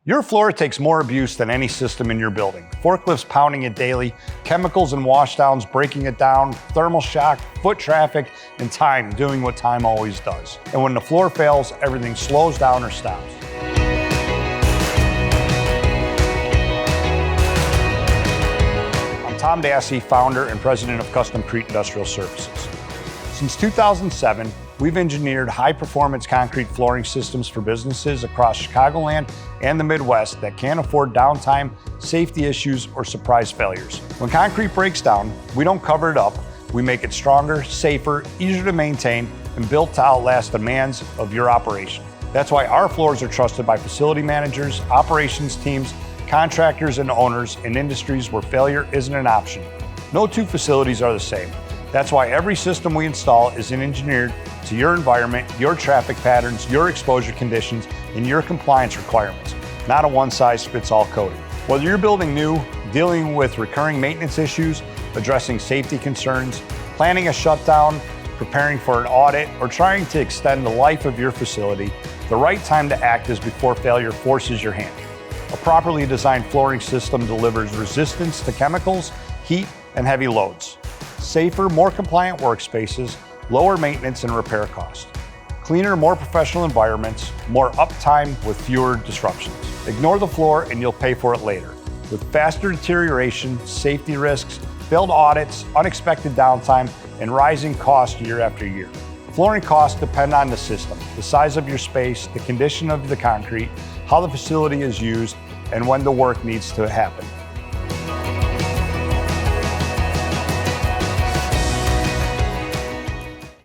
Your floor takes more abuse than any system in your building. Forklifts pounding it daily, chemicals and washdowns breaking it down, thermal shock, foot traffic, and time doing what time always does. And when the floor fails, everything slows down or stops. I'm Tom Dassey, founder and president of CustomCrete Industrial Services. Since 2007, we've engineered high-performance concrete flooring systems for businesses across Chicagoland and the Midwest that can't afford downtime, safety issues, or surprise failures. When concrete breaks down, we don't cover it up. We make it stronger, safer, easier to maintain, and built to outlast the demands of your operation. That's why our floors are trusted by facility managers, operations teams, contractors, and owners in industries where failure isn't an option. No two facilities are the same. That's why every system we install is engineered to your environment, your traffic patterns, your exposure conditions, and your compliance requirements, not a one-size-fits-all coating. Whether you're building new, dealing with recurring maintenance issues, addressing safety concerns, planning a shutdown, preparing for an audit, or trying to extend the life of your facility, the right time to act is before failure forces your hand. A properly designed flooring system delivers resistance to chemicals, heat, and heavy loads. Safer, more compliant workspaces, lower maintenance and repair costs. Cleaner, more professional environments, more uptime with fewer disruptions. Ignore the floor and you'll pay for it later. With faster deterioration, safety risks, failed audits, unexpected downtime, and rising costs year after year. Flooring costs depend on the system, the size of your space, the condition of the concrete, how the facility is used, and when the work needs to happen.